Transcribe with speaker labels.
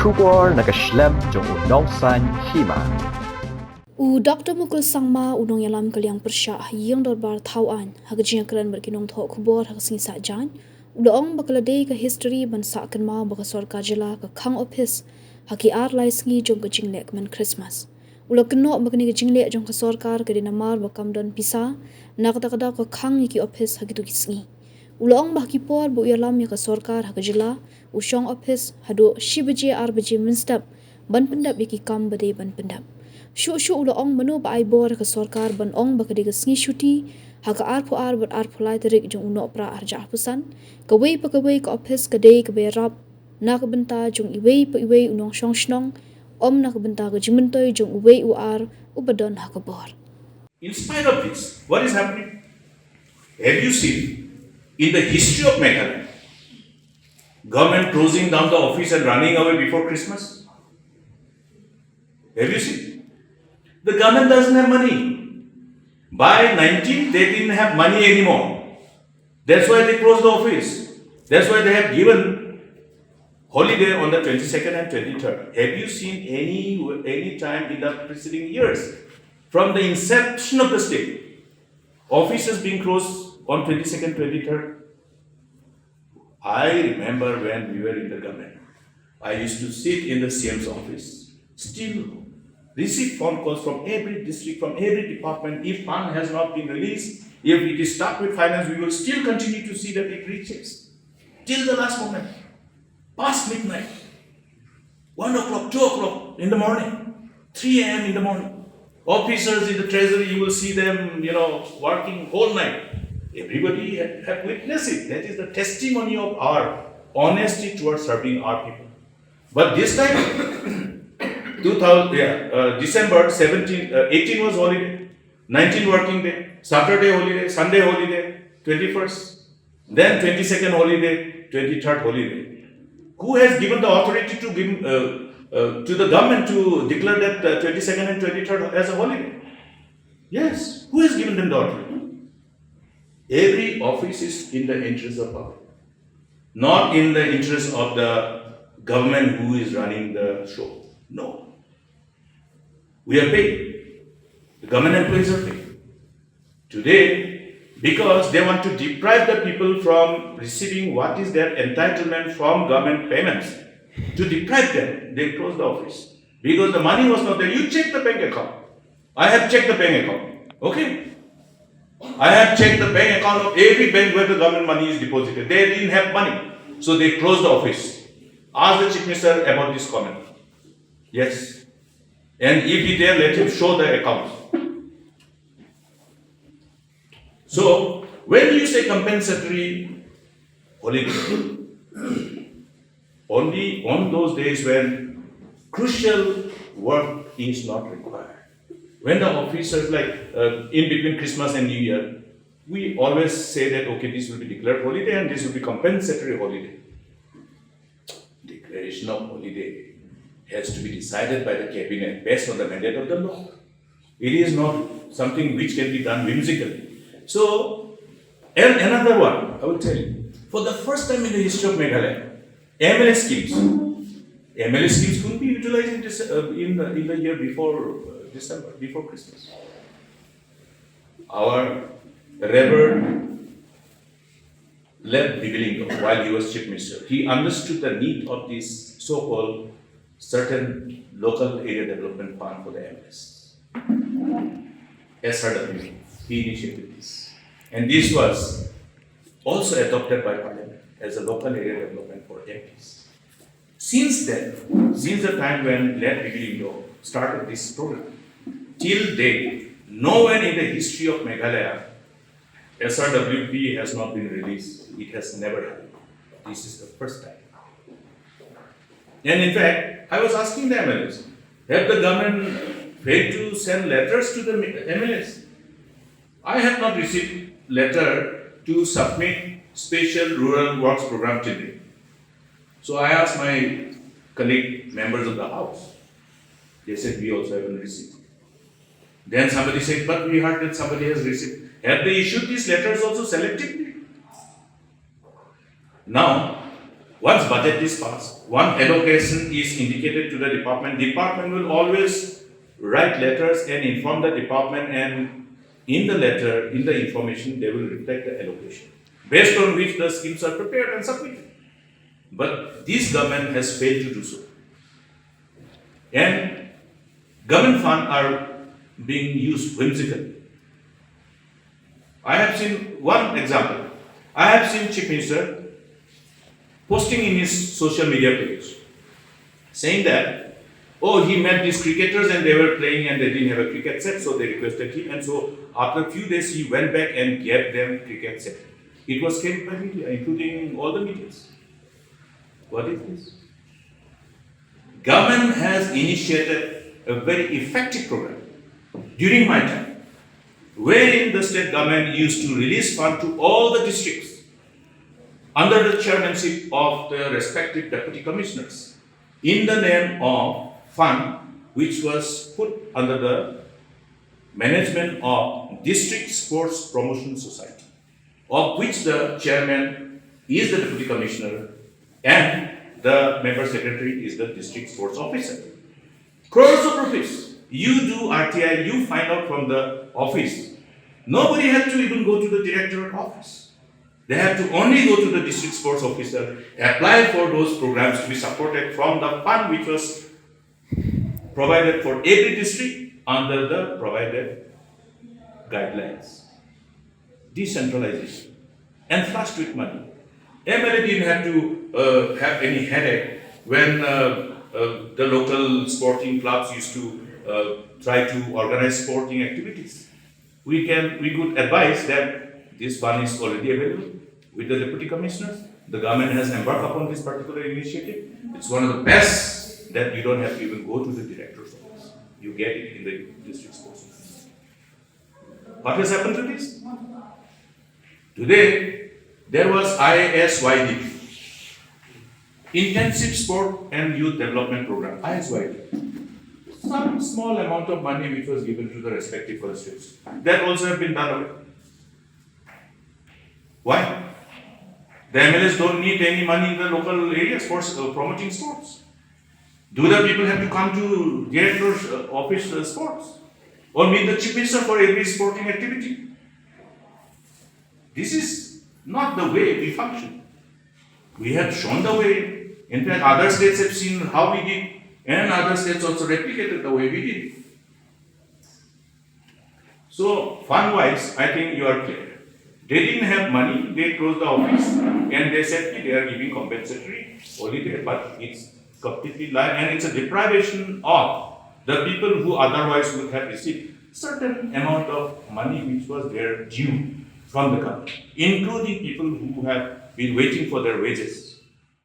Speaker 1: Shubor nakaslem jong unongsan Hima.
Speaker 2: Dr.Mukul sangma unong yalam kaliang persya yang dorbar tauan hagajing keren berkinong thok kubor hagasing sajan udaong bakaladei ke history bansa kenma baka Sorkar jela ke Khang Ophis haki ar lai Sngi jong ke jinglek men Khristmas ulo keno bakani ke jinglek jong ke Sorkar ke dinamar bakam don pisa nak takada ke Khang iki Ophis hagi tu Sngi uloong bahki por bu yalam ya ke Sorkar hagajela usong Ophis hado shibaje ar baje minstap ban pendap iki kam badai ban pendap Shu uloong Mano ba ai bor ke Sorkar ban ong ba kadiga Sngi shuti haka ar pu ar bat ar pulai terik jong uno pra ar jah pusan kawei pa kawei ka Ophis kadei ka berap nak benta jong iwei pa iwei unong shong shnong om nak benta ka jimentoy jong iwei u ar ubadon haka bor.
Speaker 3: In spite of this, what is happening? Have you seen in the history of Meghalaya, government closing down the office and running away before Christmas? Have you seen? The government doesn't have money. By 19th, they didn't have money anymore. That's why they closed the office. That's why they have given holiday on the 22nd and 23rd. Have you seen any time in the preceding years? From the inception of the state, offices being closed on 22nd, 23rd. I remember when we were in the government, I used to sit in the CM's office, still receive phone calls from every district, from every department. If fund has not been released, if it is stuck with finance, we will still continue to see that it reaches till the last moment, past midnight, 1 o'clock, 2 o'clock in the morning, 3 a.m. in the morning. Officers in the treasury, you will see them, working whole night. Everybody have witnessed it. That is the testimony of our honesty towards serving our people. But this time, December 18 was holiday, 19 working day, Saturday holiday, Sunday holiday, 21st, then 22nd holiday, 23rd holiday. Who has given the authority to give to the government to declare that 22nd and 23rd as a holiday? Yes, who has given them the authority? Every office is in the interest of public, not in the interest of the government who is running the show. No. We are paid. The government employees are paid. Today, because they want to deprive the people from receiving what is their entitlement from government payments, to deprive them, they close the office. Because the money was not there. You check the bank account. I have checked the bank account. Okay? I have checked the bank account of every bank where the government money is deposited. They didn't have money. So they closed the office. Ask the Chief Minister about this comment. Yes. And if he dare, let him show the accounts. So, when you say compensatory holiday, only on those days when crucial work is not required. When the officers, in between Christmas and New Year, we always say that, okay, this will be declared holiday and this will be compensatory holiday. Declaration of holiday has to be decided by the cabinet based on the mandate of the law. It is not something which can be done whimsically. So, and another one, I will tell you, for the first time in the history of Meghalaya, MLA schemes could be utilized in the year before December, before Christmas. Our Reverend Led Bibilingo, while he was Chief Minister, he understood the need of this so-called certain local area development fund for the MLS. SRW, he initiated this. And this was also adopted by Parliament as a local area development for MPs. Since then, since the time when Led Bibilingo started this program, till date, nowhere in the history of Meghalaya, SRWP has not been released. It has never happened. This is the first time. And in fact, I was asking the MLAs, have the government failed to send letters to the MLAs? I have not received letter to submit special rural works program till date. So I asked my colleague members of the house. They said we also haven't received. Then somebody said, but we heard that somebody has received. Have they issued these letters also selectively? Now, once budget is passed, one allocation is indicated to the department will always write letters and inform the department, and in the letter, in the information, they will reflect the allocation, based on which the schemes are prepared and submitted. But this government has failed to do so. And government funds are being used whimsically. I have seen one example. I have seen Chief Minister posting in his social media page, saying that, oh, he met these cricketers and they were playing and they didn't have a cricket set, so they requested him. And so after a few days, he went back and gave them cricket set. It was carried by media, including all the medias. What is this? Government has initiated a very effective program during my time, wherein the state government used to release funds to all the districts under the chairmanship of the respective deputy commissioners in the name of fund which was put under the management of District Sports Promotion Society, of which the chairman is the deputy commissioner and the member secretary is the district sports officer. Crores of rupees. You do RTI, you find out from the office. Nobody had to even go to the directorate office. They had to only go to the district sports officer, apply for those programs to be supported from the fund which was provided for every district under the provided guidelines. Decentralization and flushed with money. MLA didn't have to have any headache when the local sporting clubs used to try to organize sporting activities. We could advise that this fund is already available with the deputy commissioners. The government has embarked upon this particular initiative. It's one of the best that you don't have to even go to the director's office. You get it in the district sports office. What has happened to this? Today, there was ISYD, Intensive Sport and Youth Development Program, ISYD. Some small amount of money which was given to the respective first states. That also have been done away. Why? The MLAs don't need any money in the local areas for promoting sports. Do the people have to come to director's office sports? Or meet the chief minister for every sporting activity? This is not the way we function. We have shown the way. In fact, other states have seen how we did, and other states also replicated the way we did. So, fund-wise, I think you are clear. They didn't have money, they closed the office, and they said they are giving compensatory holiday, but it's completely lie, and it's a deprivation of the people who otherwise would have received certain amount of money which was their due from the government, including people who have been waiting for their wages.